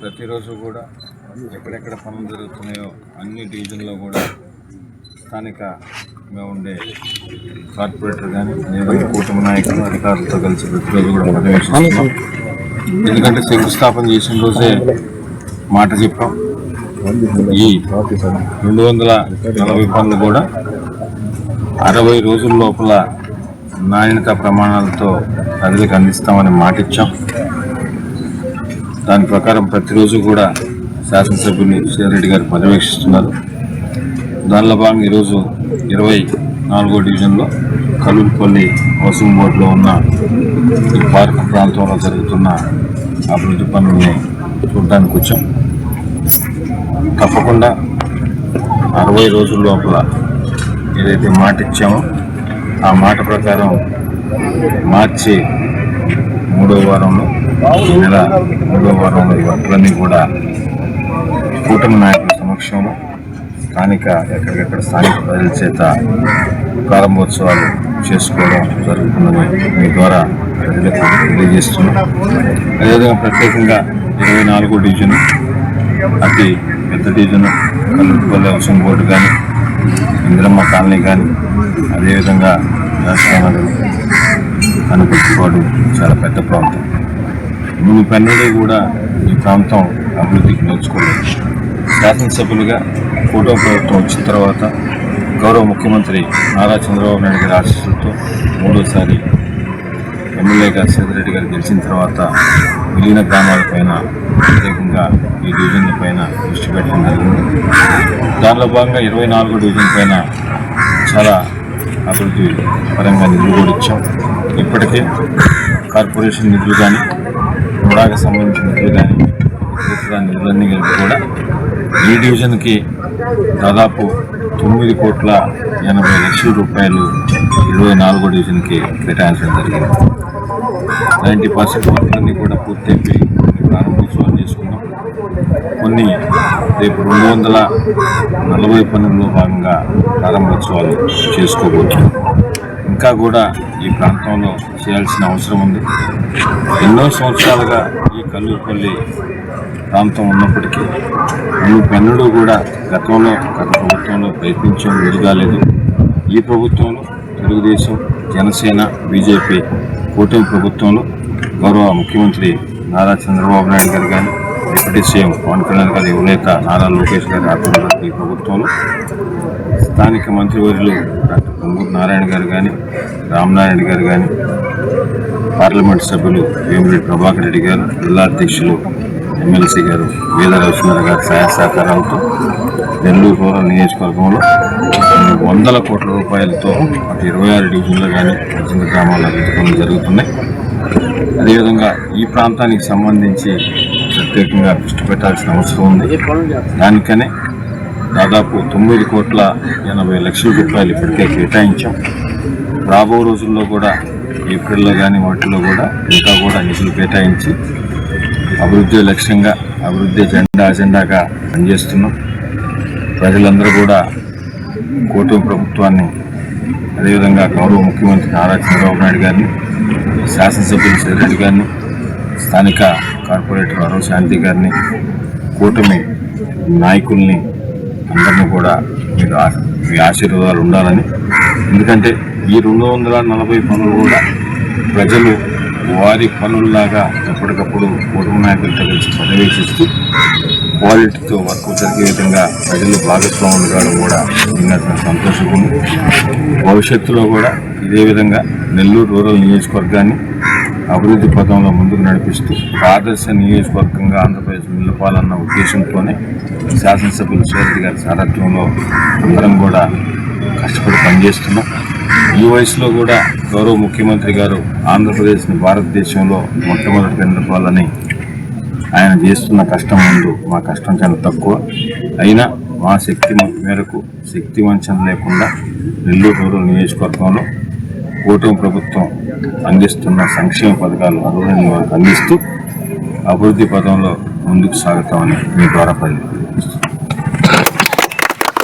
ప్రతిరోజు కూడా ఎక్కడెక్కడ పనులు జరుగుతున్నాయో అన్ని డివిజన్లో కూడా స్థానికంగా ఉండే కార్పొరేటర్ కానీ లేదా కూటమి నాయకులు అధికారులతో కలిసి ప్రతిరోజు కూడా పర్యవేక్షిస్తున్నాం. ఎందుకంటే శంకుస్థాపన చేసిన రోజే మాట చెప్పాం, ఈ 240 పనులు కూడా 60 రోజుల లోపల నాణ్యత ప్రమాణాలతో ప్రజలకు అందిస్తామని మాట ఇచ్చాం. దాని ప్రకారం ప్రతిరోజు కూడా శాసనసభ్యులు శ్రీరెడ్డి గారు పర్యవేక్షిస్తున్నారు. దానిలో భాగంగా ఈరోజు 24వ డివిజన్లో కల్లూరుపల్లి హౌసింగ్ బోర్డులో ఉన్న ఈ పార్క్ ప్రాంతంలో జరుగుతున్న అభివృద్ధి పనుల్ని చూడడానికి వచ్చాం. తప్పకుండా 60 రోజుల లోపల ఏదైతే మాట ఇచ్చామో ఆ మాట ప్రకారం మార్చి 3వ వారంలో నెల 3వ వారంలో ఈ వర్కులన్నీ కూడా కూటమి నాయకుల సమక్షంలో ఎక్కడికెక్కడ స్థానిక ప్రజల చేత ప్రారంభోత్సవాలు చేసుకోవడం జరుగుతుందని మీ ద్వారా ప్రజలకు తెలియజేస్తున్నాం. అదేవిధంగా ప్రత్యేకంగా 24వ డివిజన్ అతి పెద్ద డివిజన్ కల్లూరుపల్లి హౌసింగ్ బోర్డు కానీ, ఇందిరమ్మ కాలనీ కానీ, అదేవిధంగా నగర్ కనుపర్తిపాడు చాలా పెద్ద ప్రాంతం. మునుపెన్నడూ కూడా ఈ ప్రాంతం అభివృద్ధికి నోచుకోలేదు. శాసనసభ్యులుగా కూటమి ప్రభుత్వం వచ్చిన తర్వాత గౌరవ ముఖ్యమంత్రి నారా చంద్రబాబు నాయుడు గారి ఆశీస్సులతో 3వసారి ఎమ్మెల్యేగా శ్రీరెడ్డి గారు గెలిచిన తర్వాత విలీన గ్రామాలపైన ప్రత్యేకంగా ఈ డివిజన్ల పైన దృష్టి పెట్టడం జరిగింది. దానిలో భాగంగా 24వ డివిజన్ పైన చాలా అభివృద్ధి పరంగా నిధులు కూడా ఇచ్చాం. ఇప్పటికే కార్పొరేషన్ నిధులు కానీ, ముడాకు సంబంధించిన నిధులు కానీ, ఇతర నిధులన్నీ కలిపి కూడా ఈ డివిజన్కి దాదాపు 9,80,00,000 రూపాయలు 24వ డివిజన్కి కేటాయించడం జరిగింది. 90% వర్కులన్నీ కూడా పూర్తయిపోయి ప్రారంభోత్సవాలు చేసుకున్నాం. కొన్ని రేపు 240 పనుల్లో భాగంగా ప్రారంభోత్సవాలు చేసుకోబోతున్నాం. ఇంకా కూడా ఈ ప్రాంతంలో చేయాల్సిన అవసరం ఉంది. ఎన్నో సంవత్సరాలుగా ఈ కల్లూరుపల్లి ప్రాంతం ఉన్నప్పటికీ పెన్నడూ కూడా గత ప్రభుత్వంలో ప్రయత్నించడం ఎదుగాలేదు. ఈ ప్రభుత్వంలో తెలుగుదేశం, జనసేన, బీజేపీ కూటమి ప్రభుత్వంలో గౌరవ ముఖ్యమంత్రి నారా చంద్రబాబు నాయుడు గారు కానీ, డిప్యూటీ సీఎం పవన్ కళ్యాణ్ గారి యువనేత నారా లోకేష్ గారి ఆధ్వర్యంలో ఈ ప్రభుత్వంలో స్థానిక మంత్రివర్యులు డాక్టర్ పొంగూరు నారాయణ గారు కానీ, రామనారాయణ గారు కానీ, పార్లమెంటు సభ్యులు వేమిరెడ్డి ప్రభాకర్ రెడ్డి గారు, జిల్లా అధ్యక్షులు ఎమ్మెల్సీ గారు వేద రవిచంద్ర గారి సహాయ సహకారాలతో నెల్లూరు రూరల్ నియోజకవర్గంలో 100 కోట్ల రూపాయలతో అటు 26 డివిజన్లు కానీ 18 గ్రామాల అభివృద్ధి పనులు జరుగుతున్నాయి. అదేవిధంగా ఈ ప్రాంతానికి సంబంధించి ప్రత్యేకంగా దృష్టి పెట్టాల్సిన అవసరం ఉంది. దానికనే దాదాపు 9,80,00,000 రూపాయలు ఇప్పటికే కేటాయించాం. రాబో రోజుల్లో కూడా ఏప్రిల్లో కానీ వాటిలో కూడా ఇంకా కూడా నిధులు కేటాయించి అభివృద్ధి లక్ష్యంగా, అభివృద్ధి అజెండాగా పనిచేస్తున్నాం. ప్రజలందరూ కూడా కూటమి ప్రభుత్వాన్ని, అదేవిధంగా గౌరవ ముఖ్యమంత్రి నారా చంద్రబాబు నాయుడు గారిని, శాసనసభ్యులు శ్రీరెడ్డి గారిని, స్థానిక కార్పొరేటర్ అరవ శాంతి గారిని, కూటమి నాయకుల్ని అందరినీ కూడా మీ ఆశీర్వాదాలు ఉండాలని. ఎందుకంటే ఈ 240 పనులు కూడా ప్రజలు వారి పనుల్లాగా ఎప్పటికప్పుడు కూటమి నాయకులతో కలిసి పర్యవేక్షిస్తూ క్వాలిటీతో వర్క్ జరిగే విధంగా ప్రజలు భాగస్వాములు కావడం కూడా నిన్న సంతోషంగా ఉంది. భవిష్యత్తులో కూడా ఇదే విధంగా నెల్లూరు రూరల్ నియోజకవర్గాన్ని అభివృద్ధి పథంలో ముందుకు నడిపిస్తూ ఆదర్శ నియోజకవర్గంగా ఆంధ్రప్రదేశ్ నిలపాలన్న ఉద్దేశంతోనే శాసనసభ్యులు శ్రీరెడ్డి గారి సారథ్యంలో అందరం కూడా కష్టపడి పనిచేస్తున్నాం. ఈ వయసులో కూడా గౌరవ ముఖ్యమంత్రి గారు ఆంధ్రప్రదేశ్ని భారతదేశంలో మొట్టమొదటిగా నిలపాలని ఆయన చేస్తున్న కష్టం ముందు మా కష్టం చాలా తక్కువ. అయినా మా శక్తి మేరకు శక్తి వంచన లేకుండా నెల్లూరు రూరల్ నియోజకవర్గంలో కూటమి ప్రభుత్వం అందిస్తున్న సంక్షేమ పథకాలు అర్హులైన వారికి అందిస్తూ అభివృద్ధి పథంలో ముందుకు సాగుతామని మీ ద్వారా